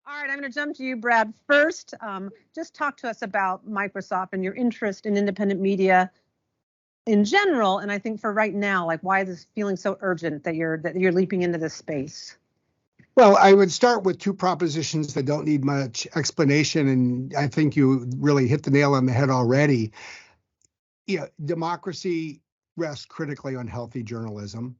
All right, I'm going to jump to you, Brad. First, just talk to us about Microsoft and your interest in independent media in general, and I think for right now, like why is this feeling so urgent that you're leaping into this space? Well, I would start with two propositions that don't need much explanation, and I think you really hit the nail on the head already. Democracy rests critically on healthy journalism,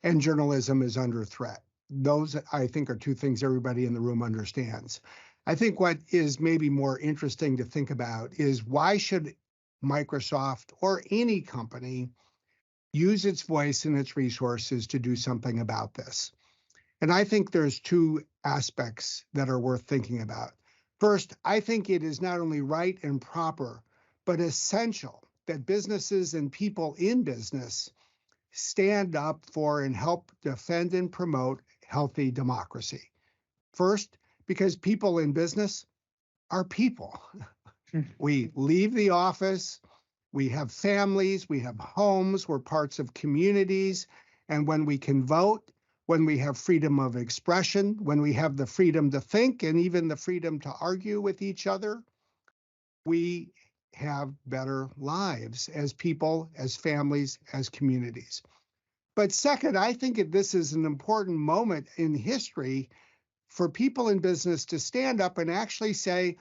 and journalism is under threat. Those, I think, are two things everybody in the room understands. I think what is maybe more interesting to think about is why should Microsoft or any company use its voice and its resources to do something about this? And I think there's two aspects that are worth thinking about. First, I think it is not only right and proper, but essential that businesses and people in business stand up for and help defend and promote healthy democracy. First, because people in business are people. We leave the office, we have families, we have homes, we're parts of communities, and when we can vote, when we have freedom of expression, when we have the freedom to think and even the freedom to argue with each other, we have better lives as people, as families, as communities. But second, I think this is an important moment in history for people in business to stand up and actually say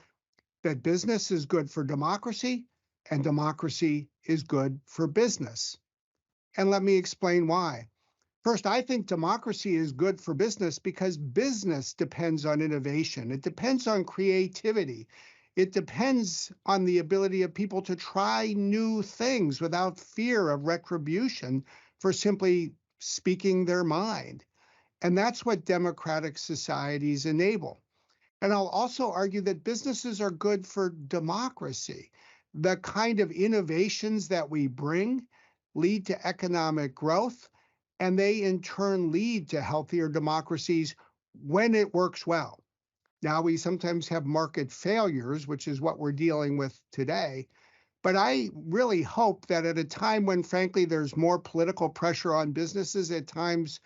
that business is good for democracy and democracy is good for business. And let me explain why. First, I think democracy is good for business because business depends on innovation. It depends on creativity. It depends on the ability of people to try new things without fear of retribution for simply speaking their mind. And that's what democratic societies enable. And I'll also argue that businesses are good for democracy. The kind of innovations that we bring lead to economic growth, and they in turn lead to healthier democracies when it works well. Now, we sometimes have market failures, which is what we're dealing with today. But I really hope that at a time when, frankly, there's more political pressure on businesses at times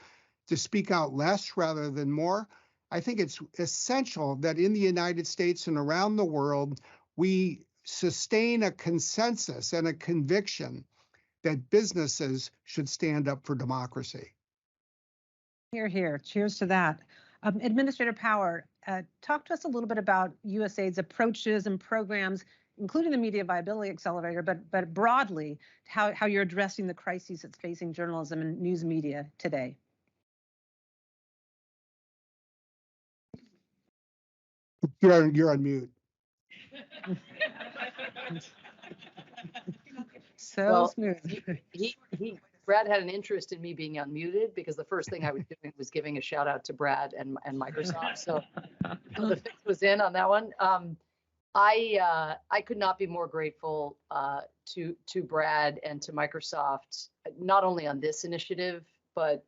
to speak out less rather than more, I think it's essential that in the United States and around the world, we sustain a consensus and a conviction that businesses should stand up for democracy. Hear, hear. Cheers to that. Administrator Power, talk to us a little bit about USAID's approaches and programs, including the Media Viability Accelerator, but broadly, how you're addressing the crises that's facing journalism and news media today. You're on mute. So smooth. Brad had an interest in me being unmuted because the first thing I was doing was giving a shout out to Brad and Microsoft. So the fix was in on that one. I could not be more grateful to Brad and to Microsoft, not only on this initiative, but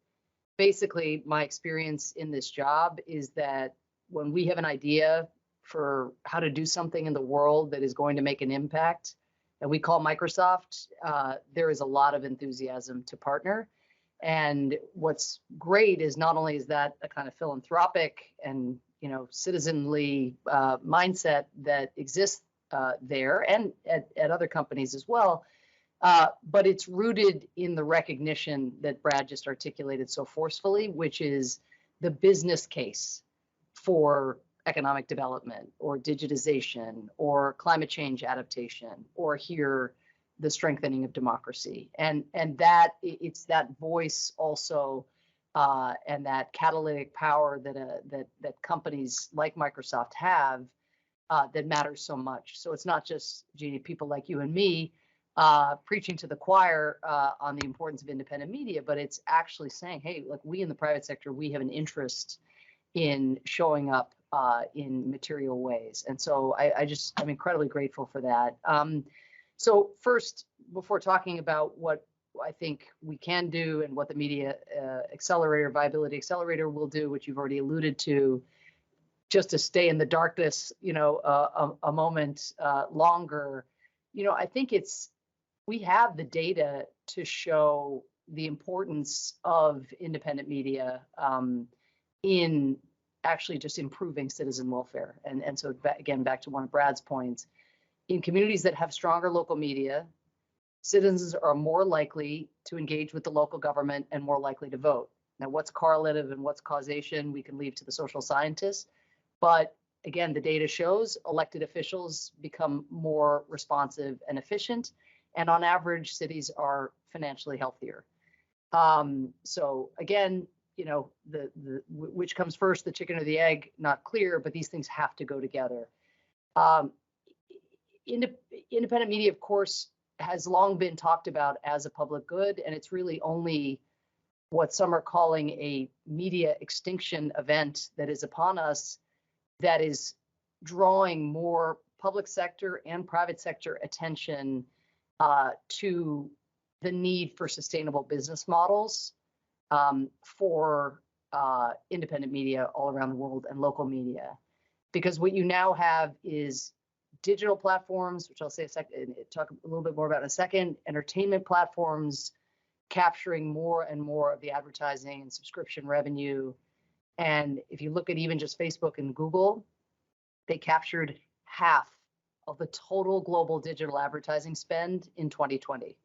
basically my experience in this job is that when we have an idea for how to do something in the world that is going to make an impact, and we call Microsoft, there is a lot of enthusiasm to partner. And what's great is not only is that a kind of philanthropic and citizenly mindset that exists there and at other companies as well, but it's rooted in the recognition that Brad just articulated so forcefully, which is the business case for economic development or digitization or climate change adaptation or here the strengthening of democracy, and that it's that voice also and that catalytic power that companies like Microsoft have that matters so much. So it's not just people like you and me preaching to the choir on the importance of independent media, but it's actually saying, hey, look, we in the private sector, we have an interest in showing up in material ways. And so I'm incredibly grateful for that. So first, before talking about what I think we can do and what the Media Accelerator, Viability Accelerator will do, which you've already alluded to, just to stay in the darkness, a moment longer, I think we have the data to show the importance of independent media in actually just improving citizen welfare. And so again, back to one of Brad's points, in communities that have stronger local media, citizens are more likely to engage with the local government and more likely to vote. Now, what's correlative and what's causation, we can leave to the social scientists. But again, the data shows elected officials become more responsive and efficient. And on average, cities are financially healthier. So again, you know, which comes first, the chicken or the egg, not clear, but these things have to go together. Independent media, of course, has long been talked about as a public good, and it's really only what some are calling a media extinction event that is upon us that is drawing more public sector and private sector attention to the need for sustainable business models for independent media all around the world and local media. Because what you now have is digital platforms, which I'll say talk a little bit more about in a second, entertainment platforms capturing more and more of the advertising and subscription revenue. And if you look at even just Facebook and Google, they captured half of the total global digital advertising spend in 2020.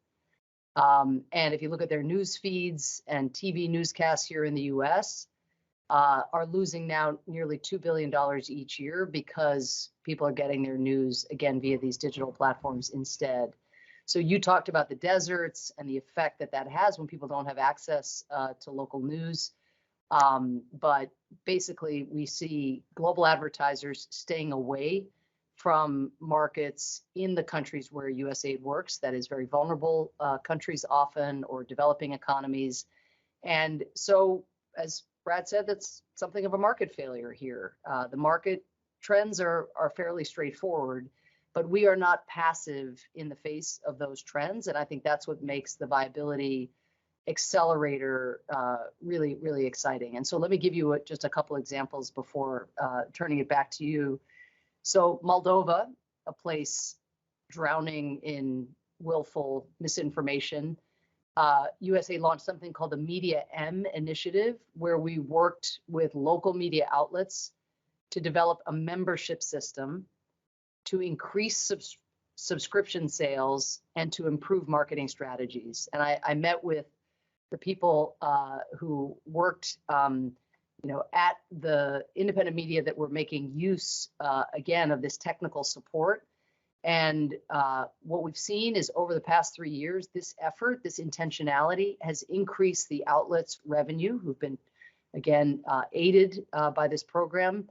And if you look at their news feeds and TV newscasts here in the US, are losing now nearly $2 billion each year because people are getting their news, again, via these digital platforms instead. So you talked about the deserts and the effect that that has when people don't have access to local news. But basically, we see global advertisers staying away from markets in the countries where USAID works, that is very vulnerable countries often, or developing economies. And so, as Brad said, that's something of a market failure here. The market trends are fairly straightforward, but we are not passive in the face of those trends. And I think that's what makes the Viability accelerator really, really exciting. And so let me give you just a couple examples before turning it back to you. So Moldova, a place drowning in willful misinformation, USA launched something called the Media M initiative, where we worked with local media outlets to develop a membership system to increase subscription sales and to improve marketing strategies. And I met with the people who worked at the independent media that were making use, again, of this technical support. And what we've seen is over the past 3 years, this effort, this intentionality has increased the outlet's revenue, who've been, again, aided by this program,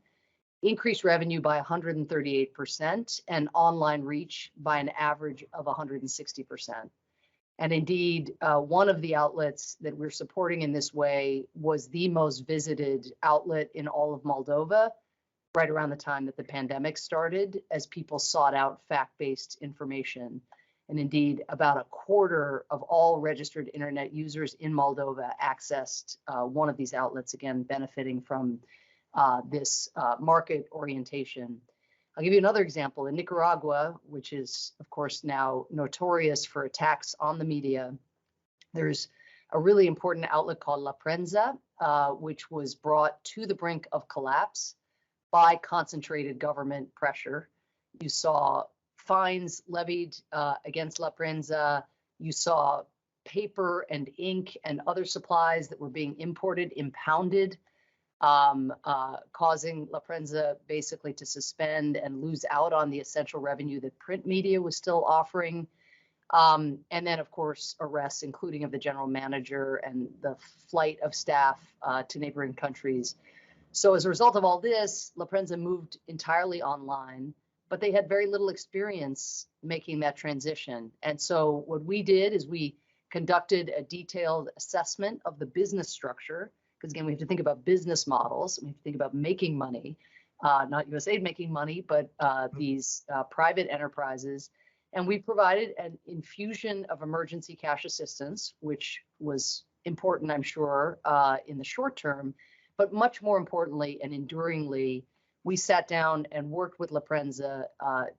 increased revenue by 138% and online reach by an average of 160%. And indeed, one of the outlets that we're supporting in this way was the most visited outlet in all of Moldova, right around the time that the pandemic started, as people sought out fact-based information. And indeed, about a quarter of all registered internet users in Moldova accessed one of these outlets, again, benefiting from this market orientation. I'll give you another example. In Nicaragua, which is, of course, now notorious for attacks on the media, there's a really important outlet called La Prensa, which was brought to the brink of collapse by concentrated government pressure. You saw fines levied against La Prensa. You saw paper and ink and other supplies that were being imported, impounded, causing La Prensa basically to suspend and lose out on the essential revenue that print media was still offering. And then, of course, arrests, including of the general manager and the flight of staff to neighboring countries. So as a result of all this, La Prensa moved entirely online, but they had very little experience making that transition. And so what we did is we conducted a detailed assessment of the business structure, because again, we have to think about business models. We have to think about making money, not USAID making money, but these private enterprises. And we provided an infusion of emergency cash assistance, which was important, I'm sure, in the short term. But much more importantly and enduringly, we sat down and worked with La Prensa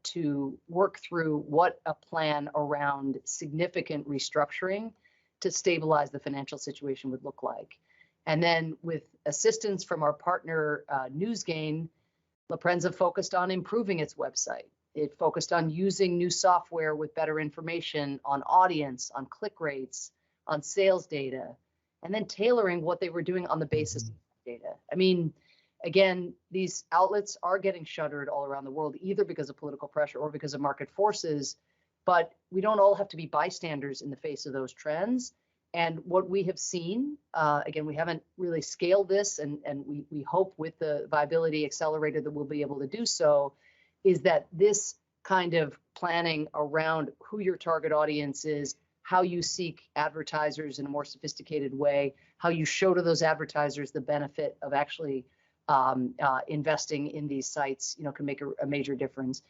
to work through what a plan around significant restructuring to stabilize the financial situation would look like. And then with assistance from our partner NewsGain, La Prensa focused on improving its website. It focused on using new software with better information on audience, on click rates, on sales data, and then tailoring what they were doing on the basis of data. I mean, again, these outlets are getting shuttered all around the world, either because of political pressure or because of market forces, but we don't all have to be bystanders in the face of those trends. And what we have seen, again, we haven't really scaled this, and we hope with the Viability Accelerator that we'll be able to do so, is that this kind of planning around who your target audience is, how you seek advertisers in a more sophisticated way, how you show to those advertisers the benefit of actually investing in these sites, can make a major difference.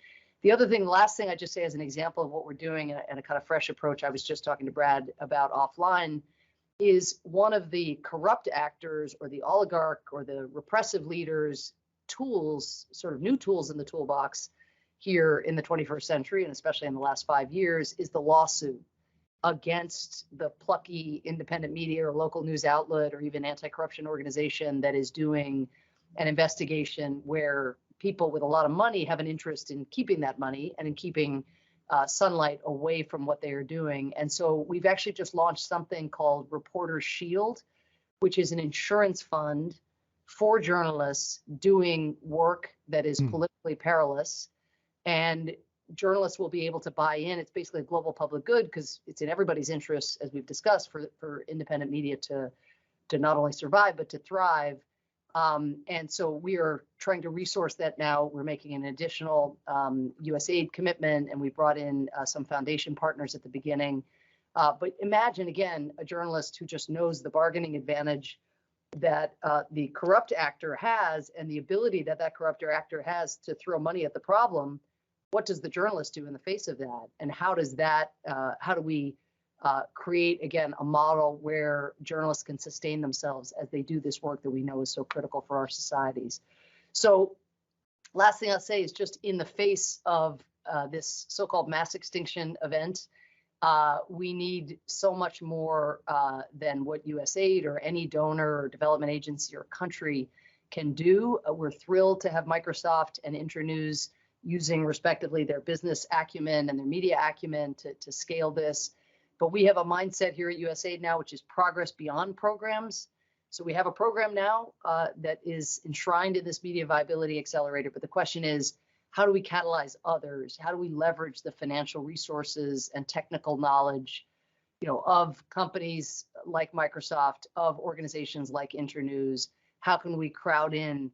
The other thing, the last thing I just say as an example of what we're doing and a kind of fresh approach I was just talking to Brad about offline, is one of the corrupt actors or the oligarch or the repressive leaders' tools, sort of new tools in the toolbox here in the 21st century, and especially in the last 5 years, is the lawsuit against the plucky independent media or local news outlet or even anti-corruption organization that is doing an investigation where people with a lot of money have an interest in keeping that money and in keeping sunlight away from what they are doing. And so we've actually just launched something called Reporters Shield, which is an insurance fund for journalists doing work that is politically perilous. And journalists will be able to buy in. It's basically a global public good because it's in everybody's interest, as we've discussed, for independent media to not only survive, but to thrive. And so we are trying to resource that now. We're making an additional USAID commitment, and we brought in some foundation partners at the beginning. But imagine, again, a journalist who just knows the bargaining advantage that the corrupt actor has and the ability that corrupt actor has to throw money at the problem. What does the journalist do in the face of that? And how do we create, again, a model where journalists can sustain themselves as they do this work that we know is so critical for our societies? So last thing I'll say is just in the face of this so-called mass extinction event, we need so much more than what USAID or any donor or development agency or country can do. We're thrilled to have Microsoft and Internews using respectively their business acumen and their media acumen to scale this. But we have a mindset here at USAID now, which is progress beyond programs. So we have a program now that is enshrined in this Media Viability Accelerator. But the question is, how do we catalyze others? How do we leverage the financial resources and technical knowledge, of companies like Microsoft, of organizations like Internews? How can we crowd in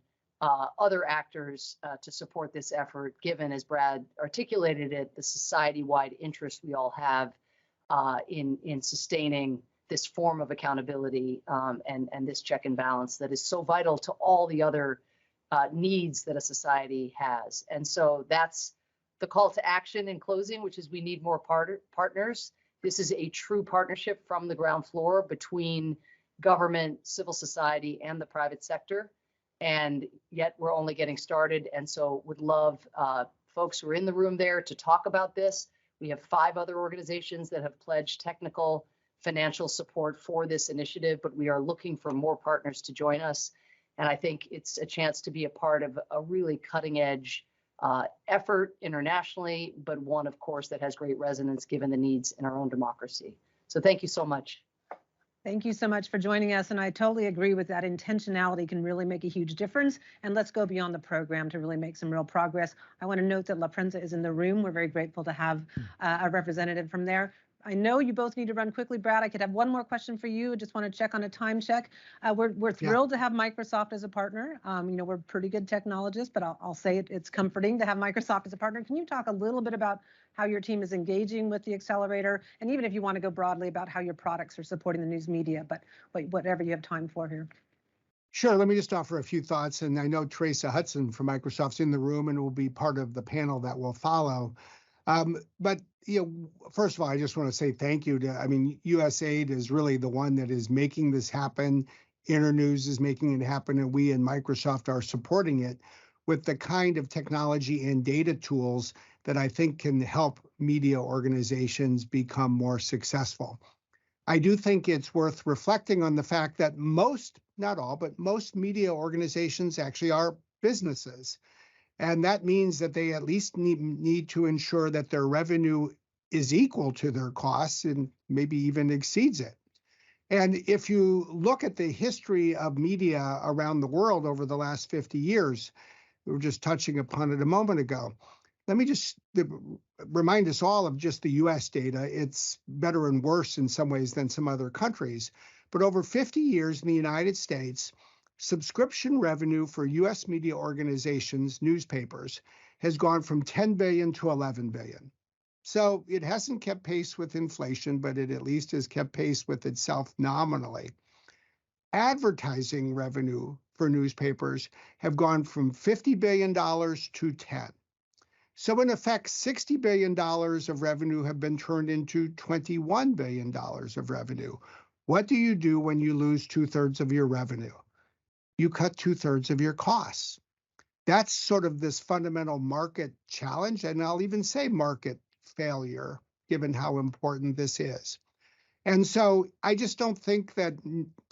other actors to support this effort, given, as Brad articulated it, the society-wide interest we all have in sustaining this form of accountability and this check and balance that is so vital to all the other needs that a society has. And so that's the call to action in closing, which is we need more partners. This is a true partnership from the ground floor between government, civil society, and the private sector. And yet we're only getting started. And so would love folks who are in the room there to talk about this. We have 5 other organizations that have pledged technical financial support for this initiative, but we are looking for more partners to join us. And I think it's a chance to be a part of a really cutting edge effort internationally, but one, of course, that has great resonance given the needs in our own democracy. So thank you so much. Thank you so much for joining us. And I totally agree with that. Intentionality can really make a huge difference. And let's go beyond the program to really make some real progress. I want to note that La Prensa is in the room. We're very grateful to have a representative from there. I know you both need to run quickly, Brad. I could have one more question for you. I just want to check on a time check. We're thrilled to have Microsoft as a partner. We're pretty good technologists, but I'll say it's comforting to have Microsoft as a partner. Can you talk a little bit about how your team is engaging with the accelerator, and even if you want to go broadly about how your products are supporting the news media, but whatever you have time for here. Sure. Let me just offer a few thoughts. And I know Teresa Hudson from Microsoft's in the room and will be part of the panel that will follow. But first of all, I just want to say thank you USAID is really the one that is making this happen. Internews is making it happen, and we and Microsoft are supporting it with the kind of technology and data tools that I think can help media organizations become more successful. I do think it's worth reflecting on the fact that most, not all, but most media organizations actually are businesses. And that means that they at least need to ensure that their revenue is equal to their costs and maybe even exceeds it. And if you look at the history of media around the world over the last 50 years, we were just touching upon it a moment ago. Let me just remind us all of just the US data. It's better and worse in some ways than some other countries. But over 50 years in the United States, subscription revenue for US media organizations, newspapers, has gone from 10 billion to 11 billion. So it hasn't kept pace with inflation, but it at least has kept pace with itself nominally. Advertising revenue for newspapers have gone from $50 billion to 10. So in effect, $60 billion of revenue have been turned into $21 billion of revenue. What do you do when you lose 2/3 of your revenue? You cut 2/3 of your costs. That's sort of this fundamental market challenge, and I'll even say market failure, given how important this is. And so I just don't think that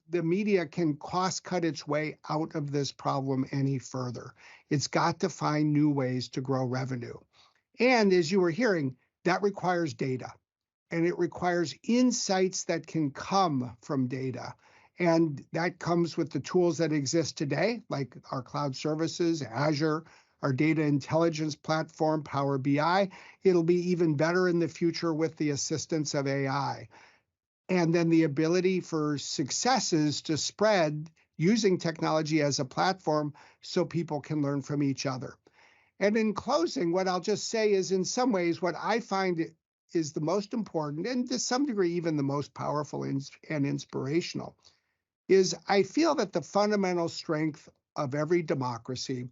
the media can cost cut its way out of this problem any further. It's got to find new ways to grow revenue. And as you were hearing, that requires data, and it requires insights that can come from data. And that comes with the tools that exist today, like our cloud services, Azure, our data intelligence platform, Power BI. It'll be even better in the future with the assistance of AI. And then the ability for successes to spread using technology as a platform so people can learn from each other. And in closing, what I'll just say is, in some ways, what I find is the most important, and to some degree even the most powerful and inspirational, is I feel that the fundamental strength of every democracy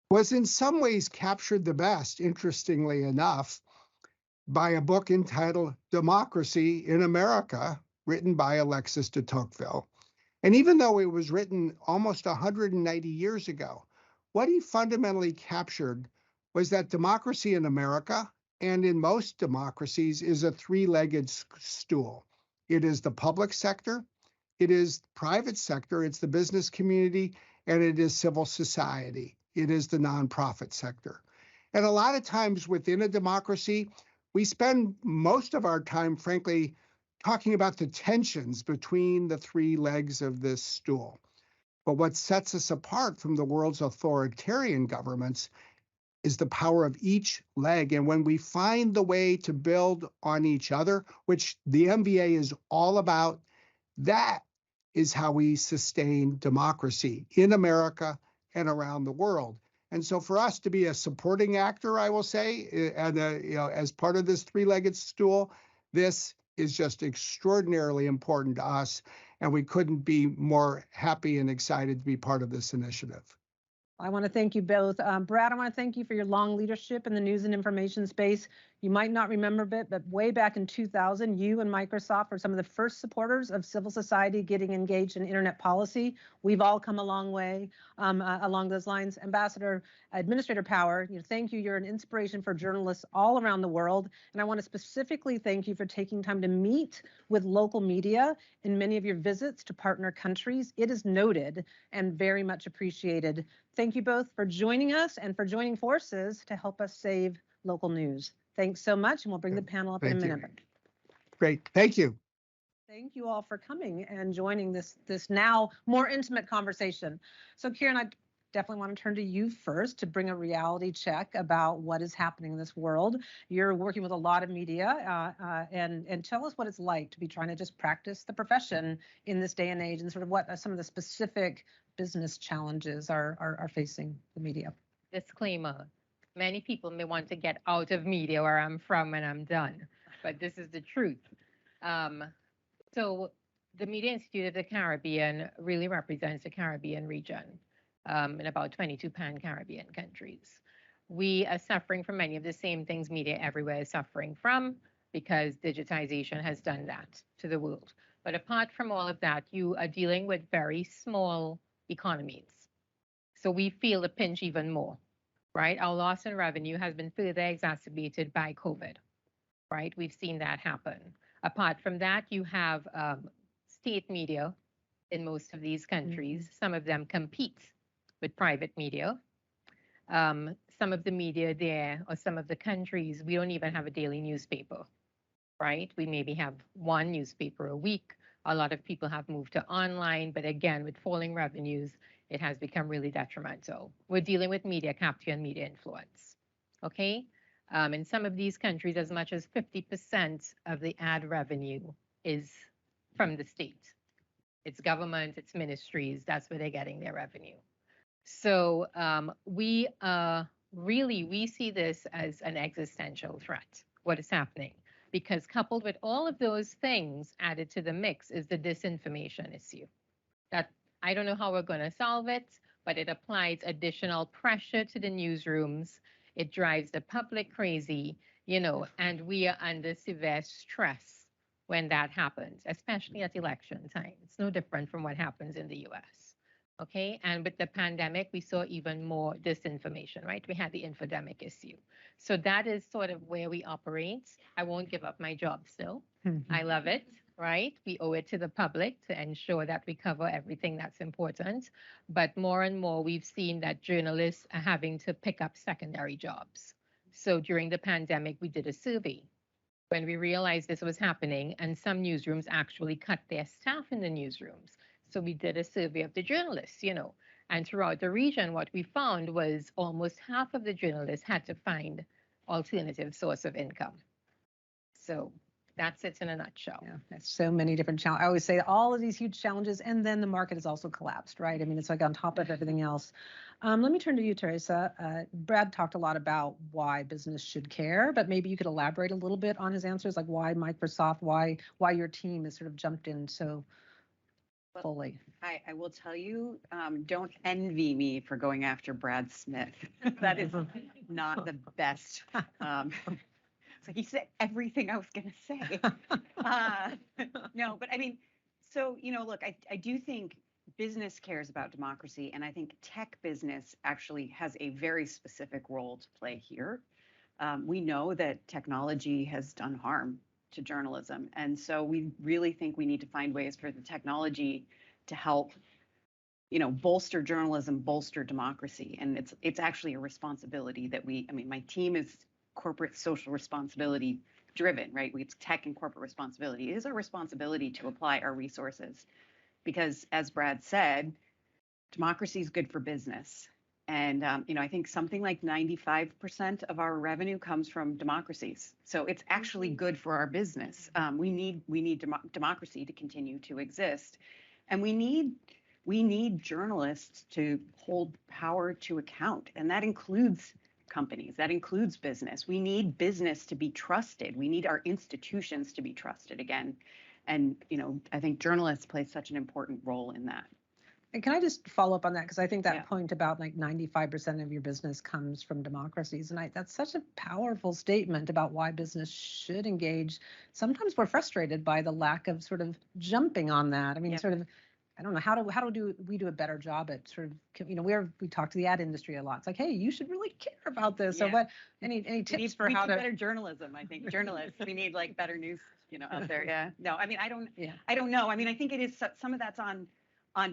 was in some ways captured the best, interestingly enough, by a book entitled Democracy in America, written by Alexis de Tocqueville. And even though it was written almost 190 years ago, what he fundamentally captured was that democracy in America, and in most democracies, is a three-legged stool. It is the public sector, it is private sector, it's the business community, and it is civil society. It is the nonprofit sector. And a lot of times within a democracy, we spend most of our time, frankly, talking about the tensions between the three legs of this stool. But what sets us apart from the world's authoritarian governments is the power of each leg. And when we find the way to build on each other, which the MBA is all about, that is how we sustain democracy in America and around the world. And so for us to be a supporting actor, I will say, and as part of this three-legged stool, this is just extraordinarily important to us. And we couldn't be more happy and excited to be part of this initiative. I want to thank you both. Brad, I want to thank you for your long leadership in the news and information space. You might not remember it, but way back in 2000, you and Microsoft were some of the first supporters of civil society getting engaged in internet policy. We've all come a long way along those lines. Ambassador, Administrator Power, thank you. You're an inspiration for journalists all around the world. And I want to specifically thank you for taking time to meet with local media in many of your visits to partner countries. It is noted and very much appreciated. Thank you both for joining us and for joining forces to help us save local news. Thanks so much, and we'll bring the panel up in a minute. Great, thank you. Thank you all for coming and joining this now more intimate conversation. So Kieran, I definitely want to turn to you first to bring a reality check about what is happening in this world. You're working with a lot of media, and tell us what it's like to be trying to just practice the profession in this day and age, and sort of what some of the specific business challenges are facing the media. Disclaimer, many people may want to get out of media where I'm from and I'm done, but this is the truth. So the Media Institute of the Caribbean really represents the Caribbean region in about 22 pan-Caribbean countries. We are suffering from many of the same things media everywhere is suffering from, because digitization has done that to the world. But apart from all of that, you are dealing with very small economies. So we feel the pinch even more, right? Our loss in revenue has been further exacerbated by COVID, right? We've seen that happen. Apart from that, you have state media in most of these countries. Some of them compete with private media. Some of the media there, or some of the countries, we don't even have a daily newspaper, right? We maybe have one newspaper a week. A lot of people have moved to online, but again, with falling revenues, it has become really detrimental. We're dealing with media capture and media influence. Okay? In some of these countries, as much as 50% of the ad revenue is from the state. It's government, it's ministries, that's where they're getting their revenue. So we see this as an existential threat, what is happening. Because coupled with all of those things added to the mix is the disinformation issue. That I don't know how we're going to solve it, but it applies additional pressure to the newsrooms. It drives the public crazy, and we are under severe stress when that happens, especially at election time. It's no different from what happens in the US. Okay. And with the pandemic, we saw even more disinformation, right? We had the infodemic issue. So that is sort of where we operate. I won't give up my job still. I love it, right? We owe it to the public to ensure that we cover everything that's important. But more and more, we've seen that journalists are having to pick up secondary jobs. So during the pandemic, we did a survey when we realized this was happening, and some newsrooms actually cut their staff in the newsrooms. So we did a survey of the journalists, and throughout the region, what we found was almost half of the journalists had to find alternative source of income. So that's it in a nutshell. Yeah, there's so many different challenges. I always say all of these huge challenges, and then the market has also collapsed, right? I mean, it's like on top of everything else. Let me turn to you, Teresa. Brad talked a lot about why business should care, but maybe you could elaborate a little bit on his answers, like why Microsoft, why your team has sort of jumped in so fully. I will tell you, don't envy me for going after Brad Smith. That is not the best. So he said everything I was going to say. No, but I mean, so, look, I do think business cares about democracy, and I think tech business actually has a very specific role to play here. We know that technology has done harm to journalism, and so we really think we need to find ways for the technology to help, bolster journalism, bolster democracy, and it's actually a responsibility that my team is corporate social responsibility driven, right? It's tech and corporate responsibility. It is our responsibility to apply our resources because, as Brad said, democracy is good for business. And, I think something like 95% of our revenue comes from democracies. So it's actually good for our business. We need democracy to continue to exist. And we need journalists to hold power to account. And that includes companies, that includes business. We need business to be trusted. We need our institutions to be trusted again. And, I think journalists play such an important role in that. And can I just follow up on that? Because I think that point about like 95% of your business comes from democracies. And that's such a powerful statement about why business should engage. Sometimes we're frustrated by the lack of sort of jumping on that. I mean, sort of, I don't know, how do we do a better job at sort of, we talk to the ad industry a lot. It's like, hey, you should really care about this. So what, any tips for how to better journalism? I think journalists, we need like better news, out there. Yeah. No, I mean, I don't know. I mean, I think it is some of that's on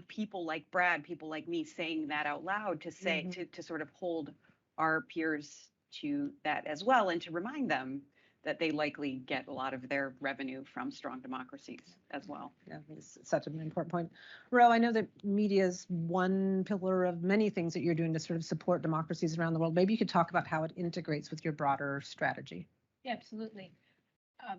people like Brad, people like me saying that out loud to say, to sort of hold our peers to that as well, and to remind them that they likely get a lot of their revenue from strong democracies as well. Yeah, it's such an important point. Ro, I know that media is one pillar of many things that you're doing to sort of support democracies around the world. Maybe you could talk about how it integrates with your broader strategy. Yeah, absolutely. I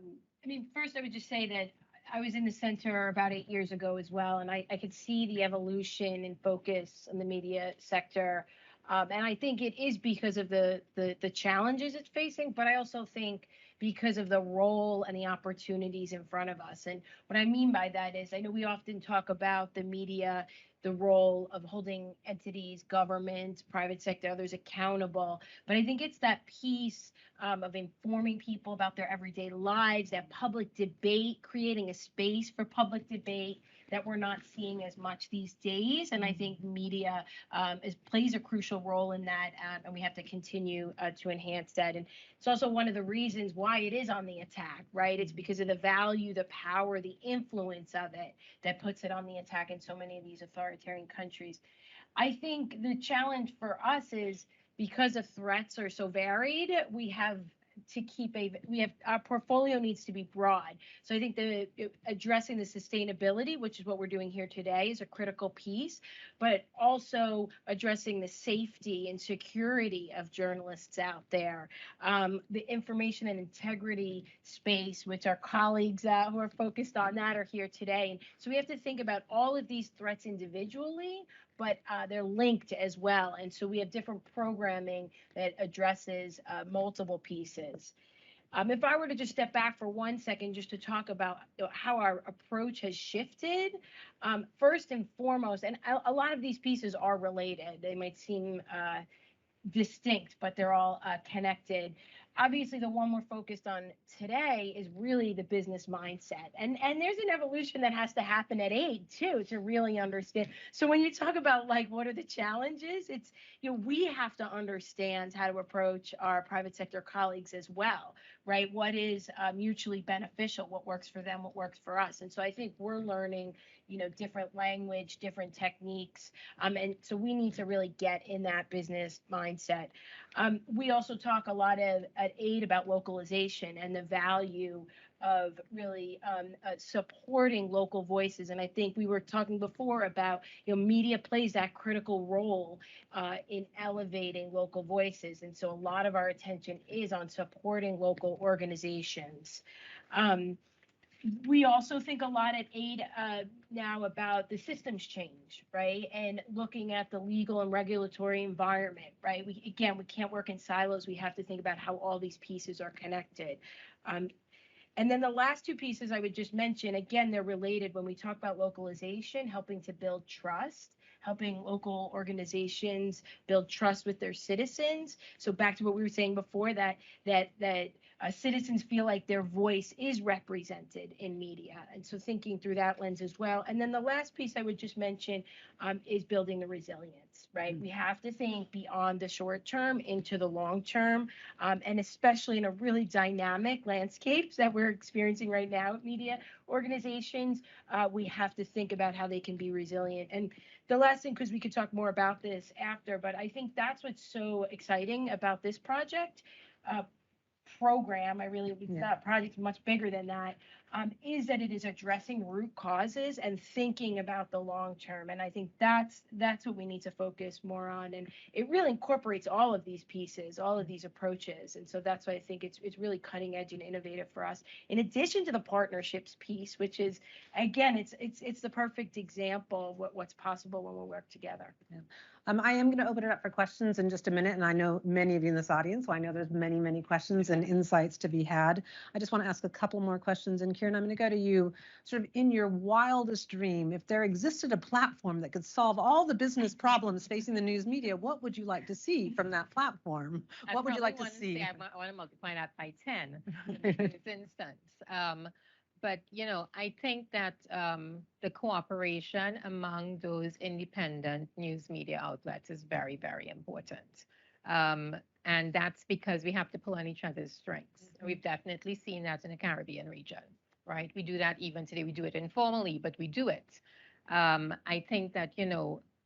mean, first I would just say that I was in the center about 8 years ago as well, and I could see the evolution and focus in the media sector. And I think it is because of the challenges it's facing, but I also think because of the role and the opportunities in front of us. And what I mean by that is, I know we often talk about the media, the role of holding entities, government, private sector, others accountable. But I think it's that piece of informing people about their everyday lives, that public debate, creating a space for public debate, that we're not seeing as much these days. And I think media plays a crucial role in that, and we have to continue to enhance that. And it's also one of the reasons why it is on the attack, right? It's because of the value, the power, the influence of it that puts it on the attack in so many of these authoritarian countries. I think the challenge for us is because the threats are so varied, we have to keep our portfolio needs to be broad. So I think addressing the sustainability, which is what we're doing here today, is a critical piece, but also addressing the safety and security of journalists out there, the information and integrity space, which our colleagues who are focused on that are here today. And so we have to think about all of these threats individually, but they're linked as well. And so we have different programming that addresses multiple pieces. If I were to just step back for 1 second, just to talk about how our approach has shifted, first and foremost, and a lot of these pieces are related. They might seem distinct, but they're all connected. Obviously, the one we're focused on today is really the business mindset. And there's an evolution that has to happen at AID too, to really understand. So when you talk about like, what are the challenges? It's, we have to understand how to approach our private sector colleagues as well, right? What is mutually beneficial, what works for them, what works for us. And so I think we're learning, different language, different techniques. And so we need to really get in that business mindset. We also talk a lot at AID about localization and the value of really supporting local voices. And I think we were talking before about, media plays that critical role in elevating local voices. And so a lot of our attention is on supporting local organizations. We also think a lot at AID now about the systems change, right? And looking at the legal and regulatory environment, right? We can't work in silos. We have to think about how all these pieces are connected. And then the last two pieces I would just mention, again, they're related. When we talk about localization, helping to build trust, helping local organizations build trust with their citizens. So back to what we were saying before, that citizens feel like their voice is represented in media. And so thinking through that lens as well. And then the last piece I would just mention is building the resilience, right? Mm-hmm. We have to think beyond the short term into the long term, and especially in a really dynamic landscape that we're experiencing right now at media organizations, we have to think about how they can be resilient. And the last thing, because we could talk more about this after, but I think that's what's so exciting about this project. Program, project's much bigger than that, is that it is addressing root causes and thinking about the long term. And I think that's what we need to focus more on. And it really incorporates all of these pieces, all of these approaches. And so that's why I think it's really cutting edge and innovative for us. In addition to the partnerships piece, which is, again, it's the perfect example of what's possible when we work together. Yeah. I am going to open it up for questions in just a minute, and I know many of you in this audience, so I know there's many, many questions and insights to be had. I just want to ask a couple more questions, and Kieran, I'm going to go to you. Sort of in your wildest dream, if there existed a platform that could solve all the business problems facing the news media, what would you like to see from that platform? What would you like to see? I want to multiply that by 10 in this instance. But, I think that the cooperation among those independent news media outlets is very, very important. And that's because we have to pull on each other's strengths. Mm-hmm. We've definitely seen that in the Caribbean region, right? We do that even today. We do it informally, but we do it. I think that,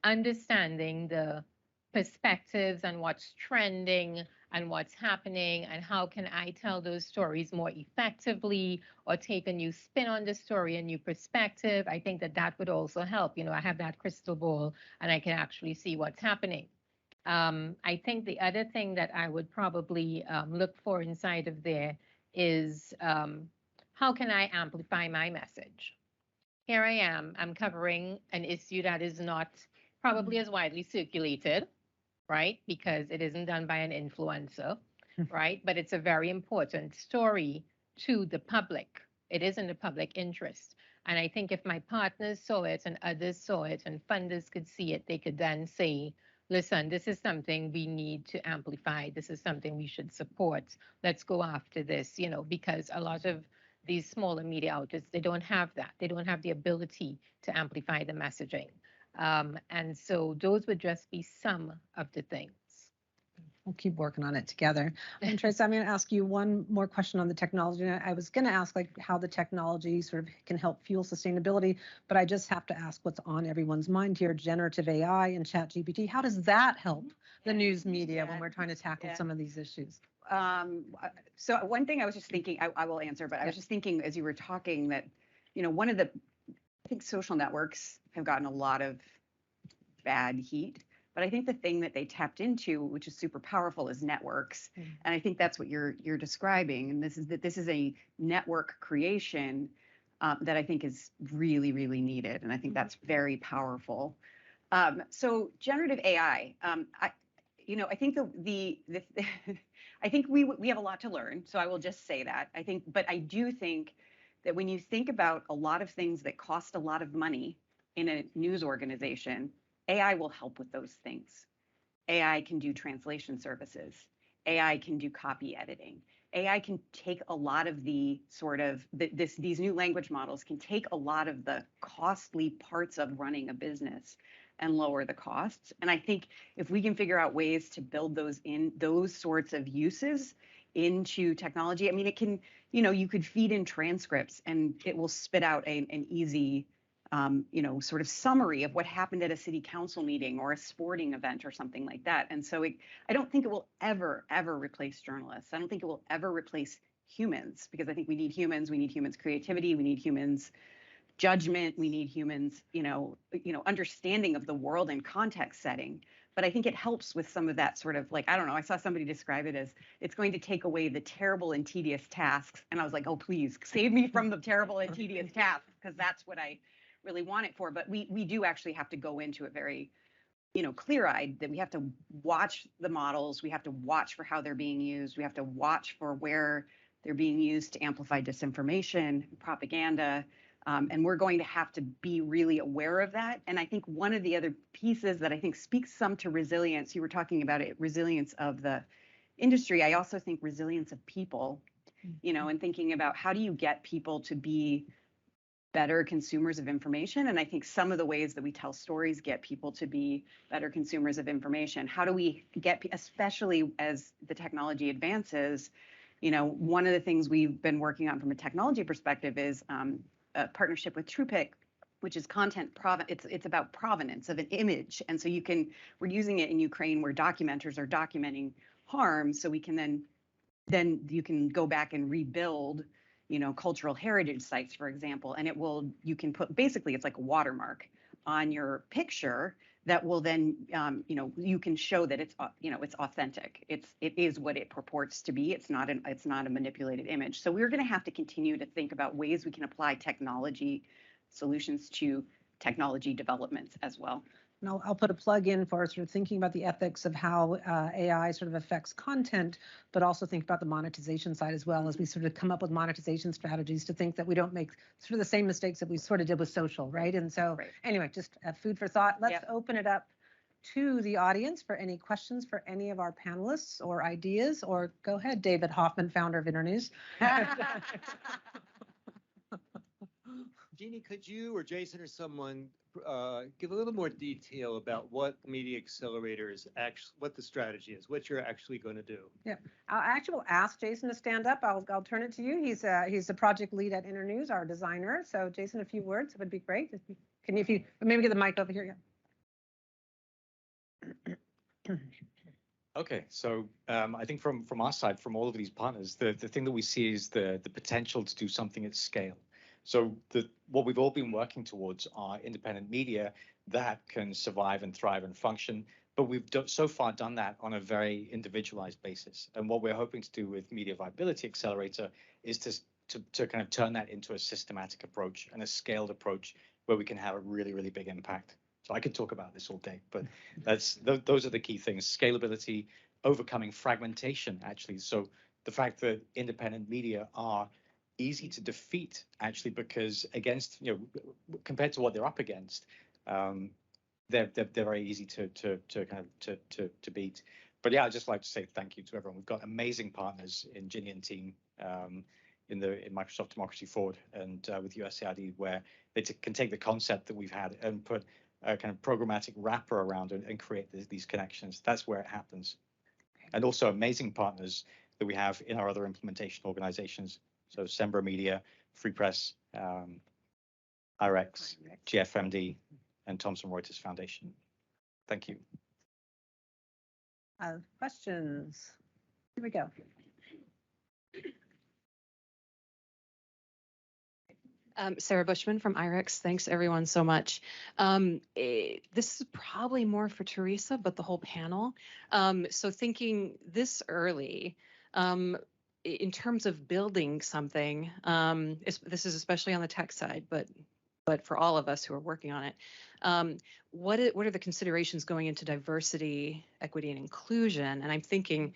understanding the perspectives and what's trending and what's happening and how can I tell those stories more effectively or take a new spin on the story, a new perspective. I think that would also help. I have that crystal ball and I can actually see what's happening. I think the other thing that I would probably look for inside of there is how can I amplify my message? Here I am, I'm covering an issue that is not probably as widely circulated, right? Because it isn't done by an influencer, right? But it's a very important story to the public. It is in the public interest. And I think if my partners saw it and others saw it and funders could see it, they could then say, listen, this is something we need to amplify. This is something we should support. Let's go after this, because a lot of These smaller media outlets, they don't have that. They don't have the ability to amplify the messaging. And so those would just be some of the things. We'll keep working on it together. And Tracy, I'm going to ask you one more question on the technology. I was going to ask like how the technology sort of can help fuel sustainability, but I just have to ask what's on everyone's mind here, generative AI and ChatGPT. How does that help the news media when we're trying to tackle some of these issues? So one thing I was just thinking, I will answer, but I was just thinking as you were talking that, one of the, I think social networks have gotten a lot of bad heat. But I think the thing that they tapped into, which is super powerful, is networks. And I think that's what you're describing. And this is a network creation that I think is really, really needed. And I think that's very powerful. So generative AI, I think I think we have a lot to learn. So I will just say that. But I do think that when you think about a lot of things that cost a lot of money in a news organization, AI will help with those things. AI can do translation services. AI can do copy editing. AI can take a lot of the sort of these new language models can take a lot of the costly parts of running a business and lower the costs. And I think if we can figure out ways to build those sorts of uses into technology, I mean, it can, you could feed in transcripts and it will spit out an easy sort of summary of what happened at a city council meeting or a sporting event or something like that. And so I don't think it will ever replace journalists. I don't think it will ever replace humans, because I think we need humans. We need humans' creativity. We need humans' judgment. We need humans, understanding of the world and context setting. But I think it helps with some of that sort of like, I don't know, I saw somebody describe it as it's going to take away the terrible and tedious tasks. And I was like, oh, please save me from the terrible and tedious tasks, because that's what I really want it for. But we do actually have to go into it very, clear-eyed, that we have to watch the models. We have to watch for how they're being used. We have to watch for where they're being used to amplify disinformation, propaganda. And we're going to have to be really aware of that. And I think one of the other pieces that I think speaks some to resilience, you were talking about it, resilience of the industry. I also think resilience of people, and thinking about how do you get people to be better consumers of information. And I think some of the ways that we tell stories get people to be better consumers of information. How do we get, especially as the technology advances, one of the things we've been working on from a technology perspective is a partnership with TruePic, which is it's about provenance of an image. And so we're using it in Ukraine where documenters are documenting harm. So we can then you can go back and rebuild cultural heritage sites, for example, and you can put, basically it's like a watermark on your picture that will then, you can show that it's authentic. It is what it purports to be. It's not a manipulated image. So we're going to have to continue to think about ways we can apply technology solutions to technology developments as well. And I'll put a plug in for sort of thinking about the ethics of how AI sort of affects content, but also think about the monetization side as well, as we sort of come up with monetization strategies to think that we don't make sort of the same mistakes that we sort of did with social, right? And so anyway, just food for thought. Let's open it up to the audience for any questions for any of our panelists or ideas, or go ahead, David Hoffman, founder of Internews. Jeannie, could you or Jason or someone give a little more detail about what Media Accelerator is actually, what the strategy is, what you're actually going to do? Yeah, I actually will ask Jason to stand up. I'll turn it to you. He's the project lead at Internews, our designer. So Jason, a few words would be great. Can you, if you maybe get the mic over here? Yeah. Okay, so I think from our side, from all of these partners, the thing that we see is the potential to do something at scale. So what we've all been working towards are independent media that can survive and thrive and function, but we've so far done that on a very individualized basis. And what we're hoping to do with Media Viability Accelerator is to kind of turn that into a systematic approach and a scaled approach where we can have a really, really big impact. So I could talk about this all day, but those are the key things: scalability, overcoming fragmentation, actually. So the fact that independent media are easy to defeat, actually, because compared to what they're up against, they're very easy to beat. But yeah, I'd just like to say thank you to everyone. We've got amazing partners in Ginny and team. in Microsoft Democracy Forward and with USAID, where they can take the concept that we've had and put a kind of programmatic wrapper around it and create these connections. That's where it happens. And also amazing partners that we have in our other implementation organizations. So Sembra Media, Free Press, IREX, GFMD, and Thomson Reuters Foundation. Thank you. Questions? Here we go. Sarah Bushman from IREX. Thanks everyone so much. This is probably more for Teresa, but the whole panel. So thinking this early, in terms of building something, this is especially on the tech side, but for all of us who are working on it, what are the considerations going into diversity, equity, and inclusion? And I'm thinking,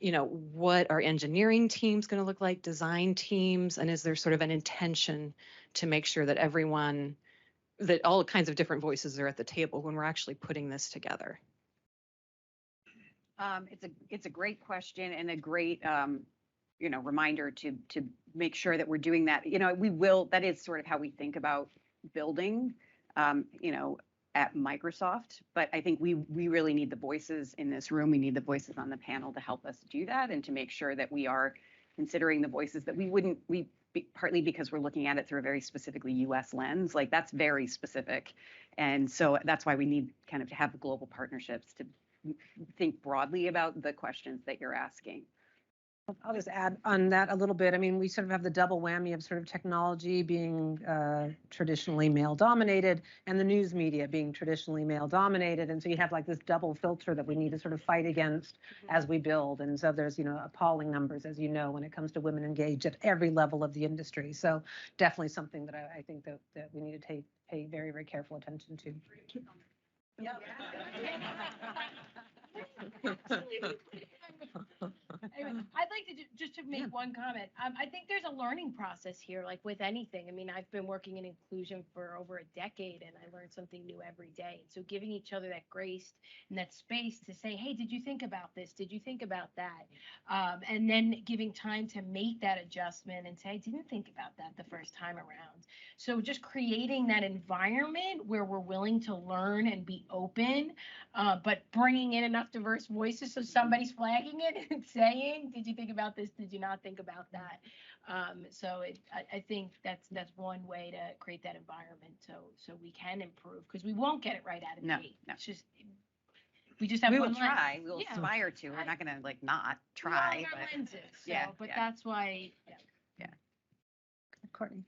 what are engineering teams going to look like, design teams, and is there sort of an intention to make sure that that all kinds of different voices are at the table when we're actually putting this together? It's a great question and a great reminder to make sure that we're doing that. That is sort of how we think about building, at Microsoft, but I think we really need the voices in this room. We need the voices on the panel to help us do that and to make sure that we are considering the voices that partly because we're looking at it through a very specifically US lens, like that's very specific. And so that's why we need kind of to have global partnerships to think broadly about the questions that you're asking. I'll just add on that a little bit. I mean, we sort of have the double whammy of sort of technology being traditionally male dominated and the news media being traditionally male dominated. And so you have like this double filter that we need to sort of fight against as we build. And so there's, appalling numbers, as you know, when it comes to women engaged at every level of the industry. So definitely something that I think that we need to pay very, very careful attention to. Yeah. Anyway, I'd like to just to make one comment. I think there's a learning process here, like with anything. I mean, I've been working in inclusion for over a decade, and I learn something new every day. And so giving each other that grace and that space to say, hey, did you think about this? Did you think about that? And then giving time to make that adjustment and say, I didn't think about that the first time around. So just creating that environment where we're willing to learn and be open, but bringing in enough diverse voices so somebody's flagging it and saying, did you think about this? Did you not think about that? I think that's one way to create that environment so we can improve, because we won't get it right out of the gate. No. It's just we just have we one will try. lens. We'll Yeah. aspire to. We're not going to not We all try. have our But lenses. So, yeah, but yeah. that's why. Yeah. Courtney.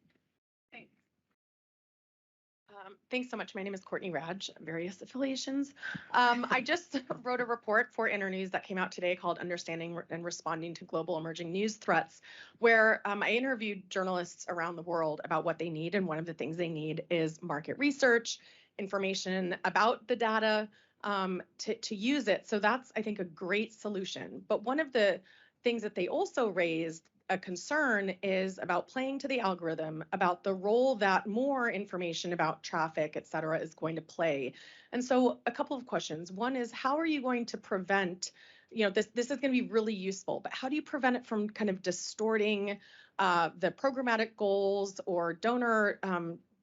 Thanks so much. My name is Courtney Radge, various affiliations. I just wrote a report for Internews that came out today called Understanding and Responding to Global Emerging News Threats, where I interviewed journalists around the world about what they need. And one of the things they need is market research, information about the data to use it. So that's, I think, a great solution. But one of the things that they also raised a concern is about playing to the algorithm, about the role that more information about traffic, et cetera, is going to play. And so a couple of questions. One is, how are you going to prevent, this is going to be really useful, but how do you prevent it from kind of distorting the programmatic goals or donor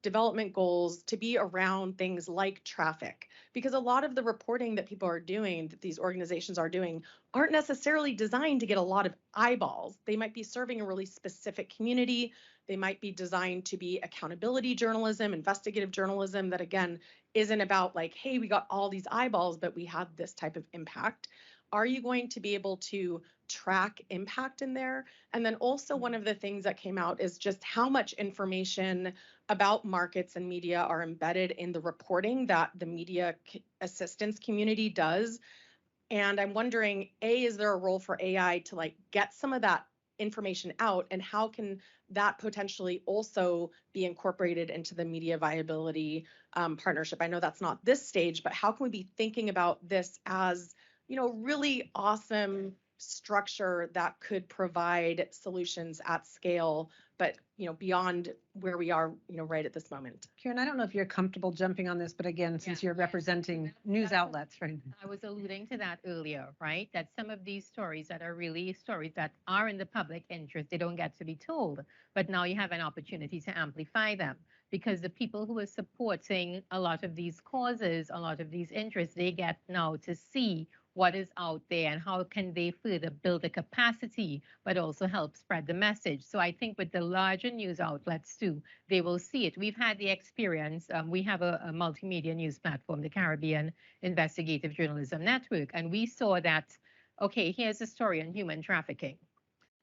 development goals to be around things like traffic? Because a lot of the reporting that people are doing, that these organizations are doing, aren't necessarily designed to get a lot of eyeballs. They might be serving a really specific community. They might be designed to be accountability journalism, investigative journalism that, again, isn't about like, hey, we got all these eyeballs, but we had this type of impact. Are you going to be able to track impact in there? And then also one of the things that came out is just how much information about markets and media are embedded in the reporting that the media assistance community does. And I'm wondering, is there a role for AI to like get some of that information out, and how can that potentially also be incorporated into the media viability partnership? I know that's not this stage, but how can we be thinking about this as, really awesome structure that could provide solutions at scale but beyond where we are, right at this moment. Karen, I don't know if you're comfortable jumping on this, but again, since you're representing news outlets, right? I was alluding to that earlier, right? That some of these stories that are really stories that are in the public interest, they don't get to be told. But now you have an opportunity to amplify them because the people who are supporting a lot of these causes, a lot of these interests, they get now to see what is out there and how can they further build the capacity, but also help spread the message. So I think with the larger news outlets too, they will see it. We've had the experience. We have a multimedia news platform, the Caribbean Investigative Journalism Network, and we saw that, okay, here's a story on human trafficking.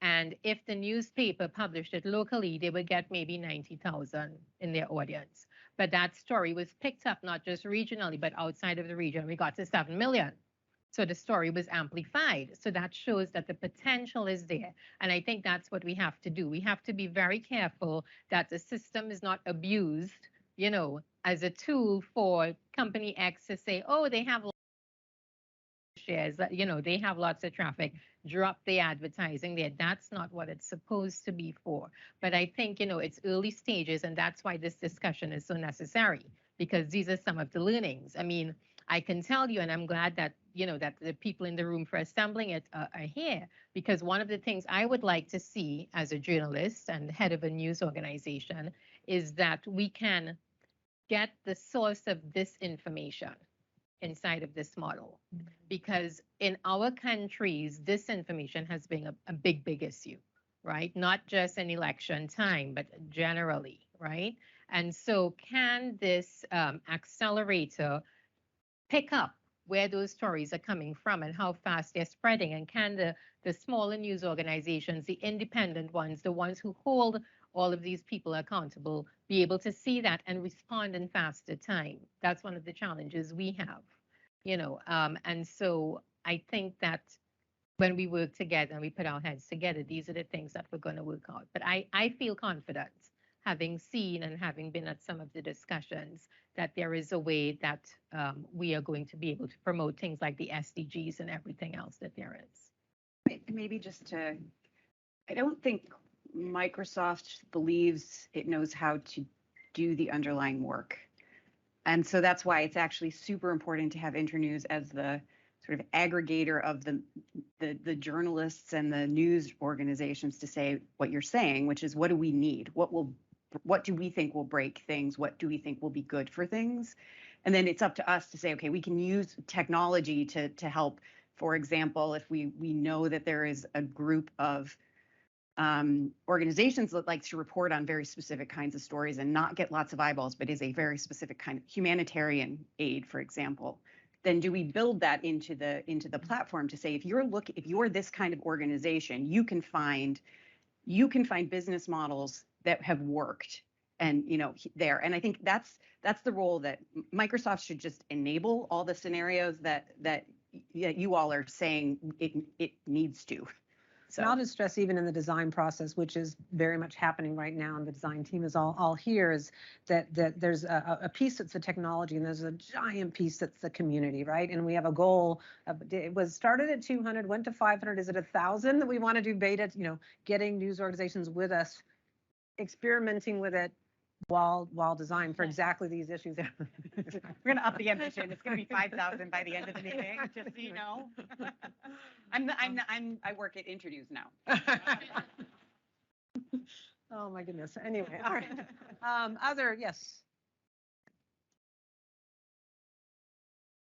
And if the newspaper published it locally, they would get maybe 90,000 in their audience. But that story was picked up not just regionally, but outside of the region. We got to 7 million. So the story was amplified. So that shows that the potential is there. And I think that's what we have to do. We have to be very careful that the system is not abused, as a tool for company X to say, oh, they have shares, they have lots of traffic, drop the advertising there. That's not what it's supposed to be for. But I think, it's early stages, and that's why this discussion is so necessary, because these are some of the learnings. I mean, I can tell you, and I'm glad that, that the people in the room for assembling it are here, because one of the things I would like to see as a journalist and head of a news organization is that we can get the source of this information inside of this model. Because in our countries, disinformation has been a big, big issue, right? Not just in election time, but generally, right? And so can this accelerator pick up where those stories are coming from and how fast they're spreading? And can the smaller news organizations, the independent ones, the ones who hold all of these people accountable, be able to see that and respond in faster time? That's one of the challenges we have, and so I think that when we work together and we put our heads together, these are the things that we're going to work out. But I feel confident, having seen and having been at some of the discussions, that there is a way that we are going to be able to promote things like the SDGs and everything else that there is. Maybe I don't think Microsoft believes it knows how to do the underlying work. And so that's why it's actually super important to have Internews as the sort of aggregator of the journalists and the news organizations to say what you're saying, which is, what do we need? What do we think will break things? What do we think will be good for things? And then it's up to us to say, okay, we can use technology to help. For example, if we know that there is a group of organizations that likes to report on very specific kinds of stories and not get lots of eyeballs, but is a very specific kind of humanitarian aid, for example, then do we build that into the platform to say, if you're this kind of organization, you can find business models that have worked and there. And I think that's the role that Microsoft should just enable all the scenarios that you all are saying it needs to. So And I'll just stress, even in the design process, which is very much happening right now, and the design team is all here, is that there's a piece that's the technology, and there's a giant piece that's the community, right? And we have a goal it was started at 200, went to 500. Is it 1,000 that we want to do beta? Getting news organizations with us, experimenting with it while design for exactly these issues. we're going to up the ambition. It's going to be 5,000 by the end of the meeting, just so you know. I work at Internews now. Oh my goodness. Anyway, all right. Yes.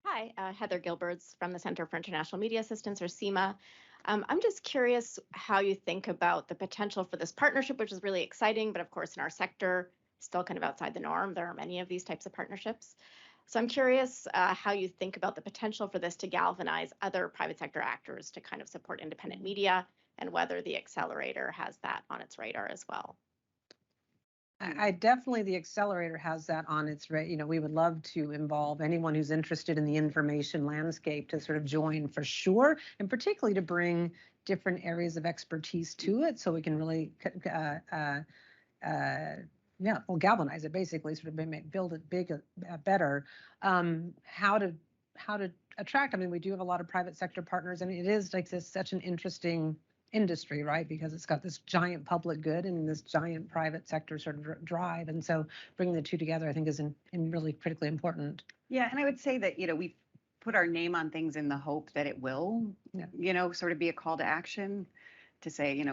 Hi, Heather Gilberts from the Center for International Media Assistance, or CIMA. I'm just curious how you think about the potential for this partnership, which is really exciting, but of course in our sector, still kind of outside the norm. There are many of these types of partnerships. So I'm curious how you think about the potential for this to galvanize other private sector actors to kind of support independent media, and whether the accelerator has that on its radar as well. I definitely, the accelerator has that on its radar. We would love to involve anyone who's interested in the information landscape to sort of join for sure, and particularly to bring different areas of expertise to it, so we can really galvanize it, basically, sort of build it big, better. How to attract? I mean, we do have a lot of private sector partners, and it is like such an interesting industry, right? Because it's got this giant public good and this giant private sector sort of drive. And so bringing the two together, I think, is in really critically important. Yeah, and I would say that, we've put our name on things in the hope that it will, sort of be a call to action to say,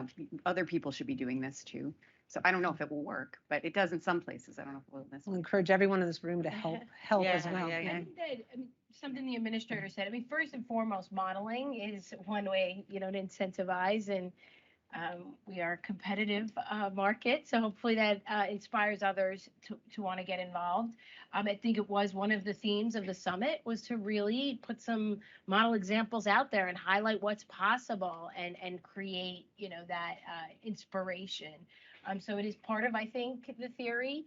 other people should be doing this too. So I don't know if it will work, but it does in some places. I don't know if it will in this I'll one. encourage everyone in this room to help as well. I think that something the administrator said. I mean, first and foremost, modeling is one way, to incentivize, and we are a competitive market, so hopefully that inspires others to want to get involved. I think it was one of the themes of the summit was to really put some model examples out there and highlight what's possible and create, that inspiration. So it is part of, I think, the theory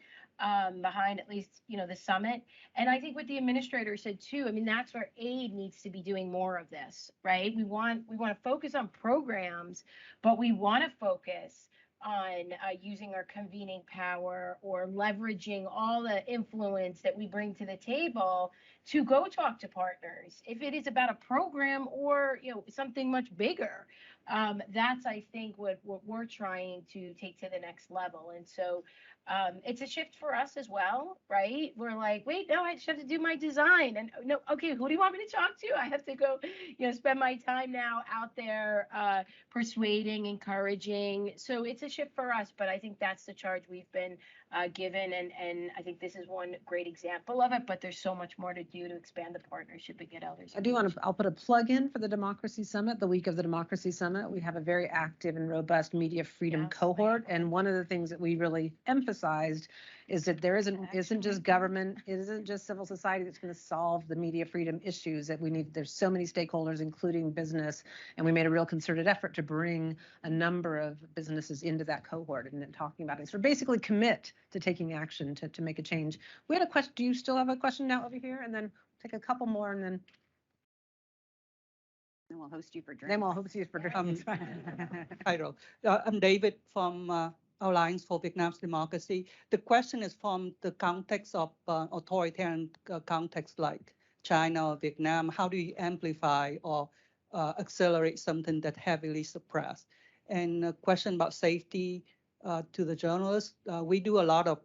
behind at least, the summit. And I think what the administrator said too, I mean, that's where aid needs to be doing more of this, right? We want to focus on programs, but we want to focus on using our convening power or leveraging all the influence that we bring to the table to go talk to partners. If it is about a program or, something much bigger, that's, I think, what we're trying to take to the next level. And so it's a shift for us as well, right? We're like, wait, no, I just have to do my design. And no, okay, who do you want me to talk to? I have to go, spend my time now out there persuading, encouraging. So it's a shift for us, but I think that's the charge we've been given. And I think this is one great example of it, but there's so much more to do to expand the partnership and get others. I'll put a plug in for the Democracy Summit, the week of the Democracy Summit. We have a very active and robust media freedom cohort. And one of the things that we really emphasized is that there isn't just government, it isn't just civil society that's going to solve the media freedom issues that we need. There's so many stakeholders, including business, and we made a real concerted effort to bring a number of businesses into that cohort and then talking about it. So basically commit to taking action to make a change. We had a question. Do you still have a question now over here? And then take a couple more and then we'll host you for drinks. Then we'll host you for drinks. Hi, Ro. I'm David from Alliance for Vietnam's Democracy. The question is from the context of authoritarian context like China or Vietnam. How do you amplify or accelerate something that heavily suppressed? And a question about safety to the journalists. We do a lot of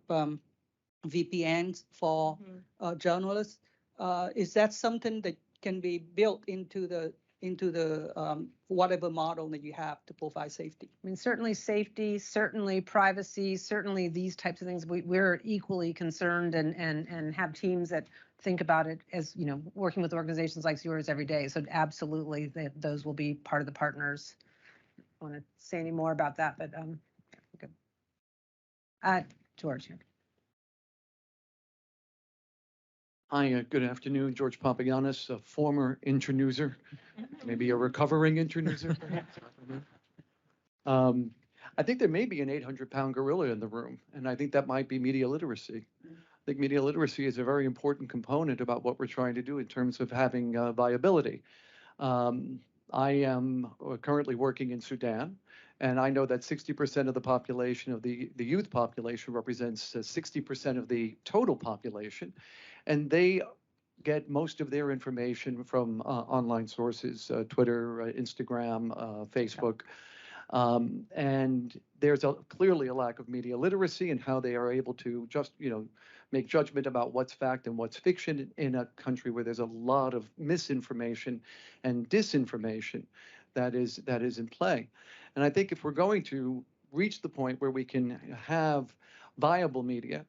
VPNs for journalists. Is that something that can be built into the whatever model that you have to provide safety? I mean, certainly safety, certainly privacy, certainly these types of things. We're equally concerned and have teams that think about it as, working with organizations like yours every day. So absolutely, those will be part of the partners. I want to say any more about that, but good. George here. Hi, good afternoon. George Papagiannis, a former Internewser, maybe a recovering Internewser. I think there may be an 800-pound gorilla in the room, and I think that might be media literacy. I think media literacy is a very important component about what we're trying to do in terms of having viability. I am currently working in Sudan, and I know that 60% of the population of the youth population represents 60% of the total population. And they get most of their information from online sources, Twitter, Instagram, Facebook. And there's clearly a lack of media literacy and how they are able to just, make judgment about what's fact and what's fiction in a country where there's a lot of misinformation and disinformation that is in play. And I think if we're going to reach the point where we can have viable media,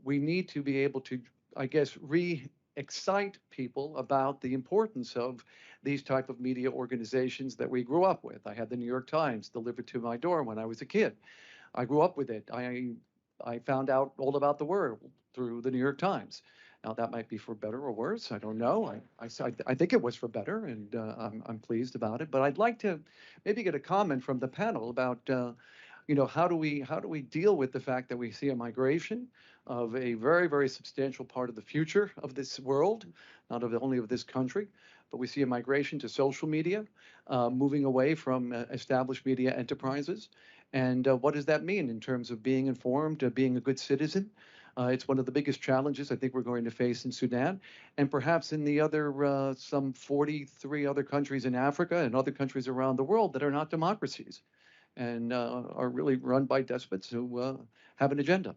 we need to be able to, I guess, re-excite people about the importance of these type of media organizations that we grew up with. I had the New York Times delivered to my door when I was a kid. I grew up with it. I found out all about the world through the New York Times. Now that might be for better or worse. I don't know. I think it was for better, and I'm pleased about it. But I'd like to maybe get a comment from the panel about how do we deal with the fact that we see a migration of a very, very substantial part of the future of this world, not only of this country, but we see a migration to social media, moving away from established media enterprises. And what does that mean in terms of being informed, being a good citizen, It's one of the biggest challenges I think we're going to face in Sudan, and perhaps in the other some 43 other countries in Africa and other countries around the world that are not democracies and are really run by despots who have an agenda.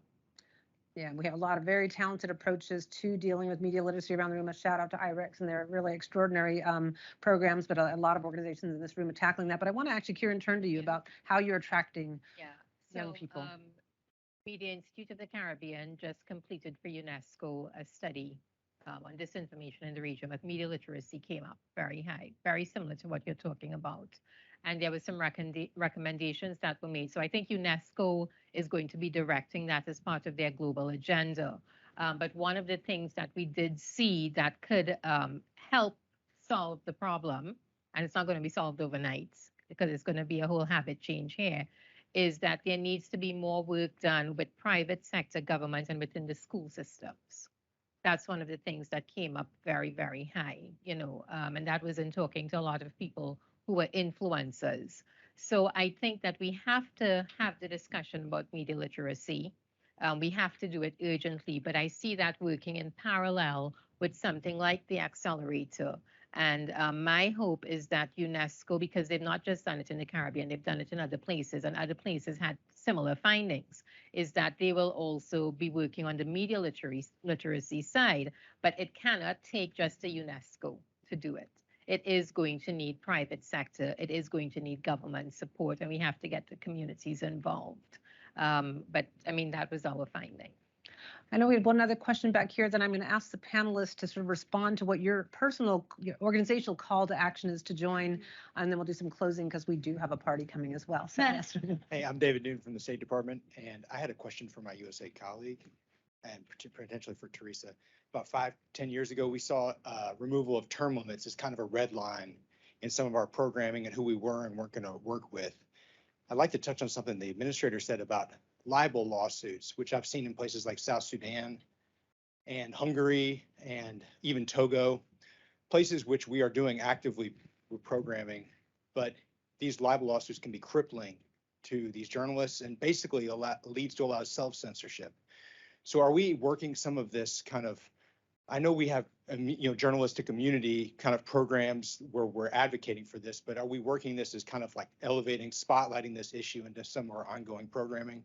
Yeah, we have a lot of very talented approaches to dealing with media literacy around the room. A shout out to IREX and their really extraordinary programs, but a lot of organizations in this room are tackling that. But I want to actually, Kieran, turn to you about how you're attracting young people. Media Institute of the Caribbean just completed for UNESCO a study on disinformation in the region, but media literacy came up very high, very similar to what you're talking about. And there were some recommendations that were made. So I think UNESCO is going to be directing that as part of their global agenda. But one of the things that we did see that could help solve the problem, and it's not going to be solved overnight because it's going to be a whole habit change here, is that there needs to be more work done with private sector government and within the school systems. That's one of the things that came up very, very high, and that was in talking to a lot of people who were influencers. So I think that we have to have the discussion about media literacy. We have to do it urgently, but I see that working in parallel with something like the accelerator. And my hope is that UNESCO, because they've not just done it in the Caribbean, they've done it in other places, and other places had similar findings, is that they will also be working on the media literacy side, but it cannot take just a UNESCO to do it. It is going to need private sector, it is going to need government support, and we have to get the communities involved. But I mean, that was our finding. I know we had one other question back here that I'm going to ask the panelists to sort of respond to what your organizational call to action is to join, and then we'll do some closing because we do have a party coming as well. So, Hey, I'm David Newton from the State Department, and I had a question for my USAID colleague and potentially for Teresa. About 5-10 years ago, we saw removal of term limits as kind of a red line in some of our programming and who we were and weren't going to work with. I'd like to touch on something the administrator said about libel lawsuits, which I've seen in places like South Sudan and Hungary and even Togo, places which we are doing actively programming, but these libel lawsuits can be crippling to these journalists and basically leads to a lot of self-censorship. So are we working some of this kind of, I know we have journalistic community kind of programs where we're advocating for this, but are we working this as kind of like elevating, spotlighting this issue into some of our ongoing programming?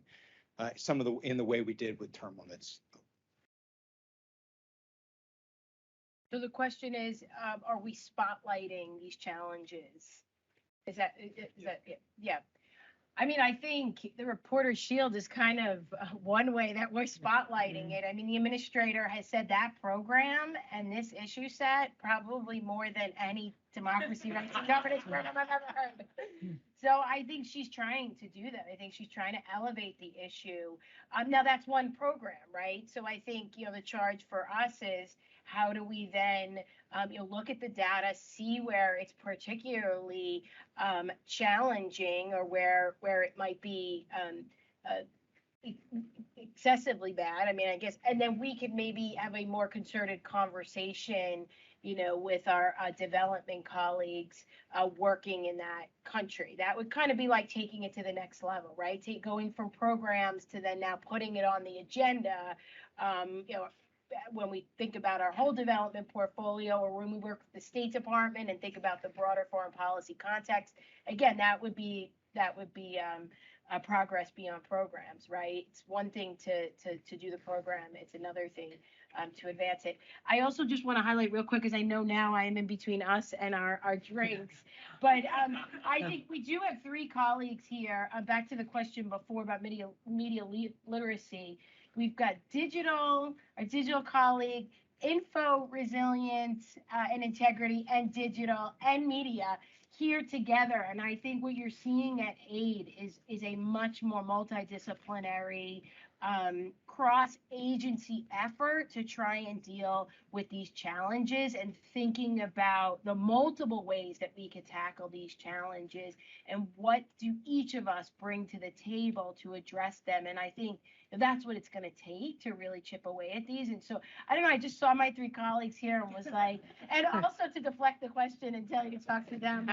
In the way we did with term limits. So the question is, are we spotlighting these challenges? Is that it? Yeah. I mean, I think the Reporter Shield is kind of one way that we're spotlighting it. I mean, the administrator has said that program and this issue set probably more than any democracy, rights, and governance program I've ever heard. So I think she's trying to do that. I think she's trying to elevate the issue. Now that's one program, right? So I think, the charge for us is how do we then, look at the data, see where it's particularly challenging or where it might be excessively bad. I mean, I guess, and then we could maybe have a more concerted conversation, with our development colleagues working in that country. That would kind of be like taking it to the next level, right? Going from programs to then now putting it on the agenda. When we think about our whole development portfolio, or when we work with the State Department and think about the broader foreign policy context, again, that would be a progress beyond programs, right? It's one thing to do the program; it's another thing to advance it. I also just want to highlight real quick, because I know now I am in between us and our drinks, but I think we do have three colleagues here. Back to the question before about media literacy. We've got our digital colleague, info, resilience, and integrity, and digital and media here together. And I think what you're seeing at AID is a much more multidisciplinary, cross-agency effort to try and deal with these challenges and thinking about the multiple ways that we could tackle these challenges and what do each of us bring to the table to address them. And I think that's what it's going to take to really chip away at these. And so, I don't know, I just saw my three colleagues here and was like, and also to deflect the question and tell you to talk to them.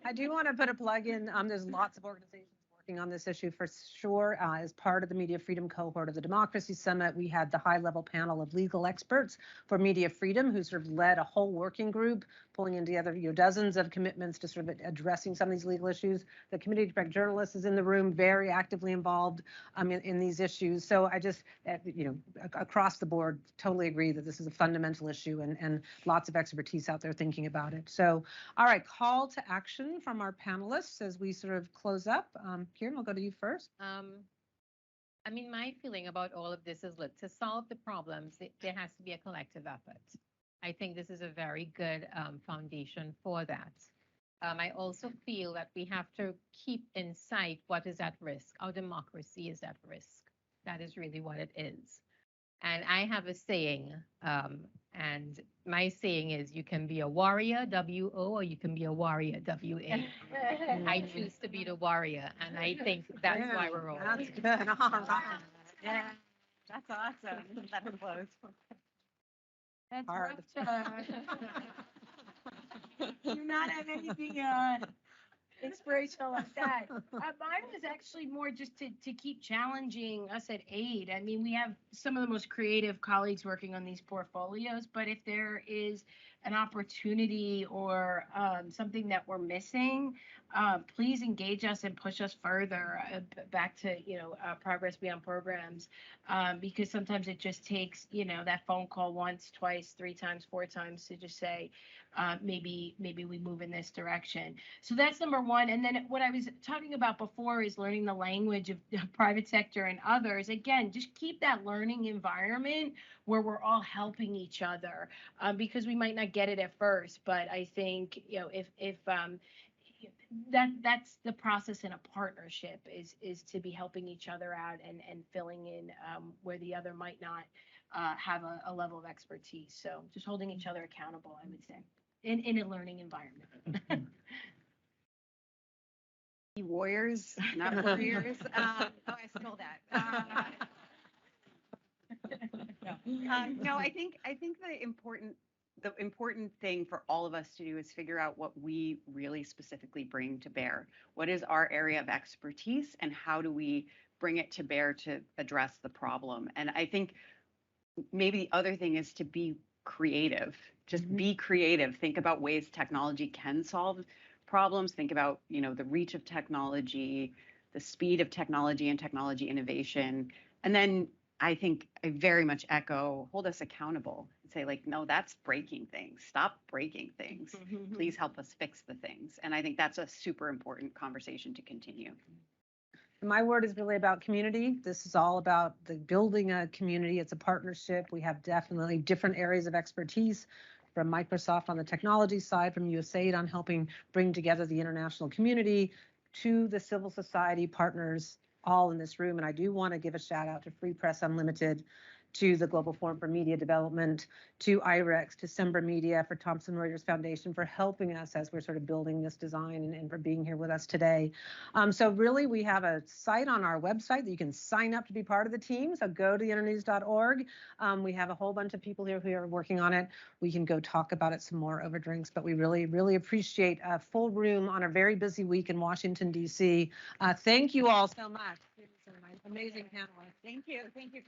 I do want to put a plug in. There's lots of organizations working on this issue for sure. As part of the Media Freedom Cohort of the Democracy Summit, we had the high-level panel of legal experts for media freedom who sort of led a whole working group, pulling in together dozens of commitments to sort of addressing some of these legal issues. The Committee to Protect Journalists is in the room, very actively involved in these issues. So I just, across the board, totally agree that this is a fundamental issue and lots of expertise out there thinking about it. So, all right, call to action from our panelists as we sort of close up. Kieran, we'll go to you first. I mean, my feeling about all of this is, look, to solve the problems, there has to be a collective effort. I think this is a very good foundation for that. I also feel that we have to keep in sight what is at risk. Our democracy is at risk. That is really what it is. And I have a saying, and my saying is, you can be a warrior, W-O, or you can be a warrior, W-A. I choose to be the warrior, and I think that's why we're all That's here. good. All right. Yeah, that's awesome. That close. That's Hard. rough to do not have anything inspirational like that. Mine was actually more just to keep challenging us at AID. I mean, we have some of the most creative colleagues working on these portfolios, but if there is an opportunity or something that we're missing, please engage us and push us further back to, progress beyond programs, because sometimes it just takes, that phone call once, twice, 3 times, 4 times to just say, maybe we move in this direction. So that's number one. And then what I was talking about before is learning the language of the private sector and others. Again, just keep that learning environment where we're all helping each other, because we might not get it at first, but I think, if that's the process in a partnership is to be helping each other out and filling in where the other might not have a level of expertise. So just holding each other accountable, I would say, in a learning environment. Warriors, not warriors. I stole that. No, I think the important thing for all of us to do is figure out what we really specifically bring to bear. What is our area of expertise, and how do we bring it to bear to address the problem? And I think maybe the other thing is to be creative. Just be creative. Think about ways technology can solve problems. Think about, the reach of technology, the speed of technology and technology innovation. And then I think I very much echo, hold us accountable and say, like, no, that's breaking things. Stop breaking things. Please help us fix the things. And I think that's a super important conversation to continue. My word is really about community. This is all about the building a community. It's a partnership. We have definitely different areas of expertise, from Microsoft on the technology side, from USAID on helping bring together the international community, to the civil society partners all in this room. And I do want to give a shout out to Free Press Unlimited, to the Global Forum for Media Development, to IREX, to Sembra Media, for Thomson Reuters Foundation, for helping us as we're sort of building this design, and for being here with us today. So really, we have a site on our website that you can sign up to be part of the team. So go to internews.org. We have a whole bunch of people here who are working on it. We can go talk about it some more over drinks, but we really, really appreciate a full room on a very busy week in Washington, D.C. Thank you all so much. Amazing panelists. Thank you. Thank you.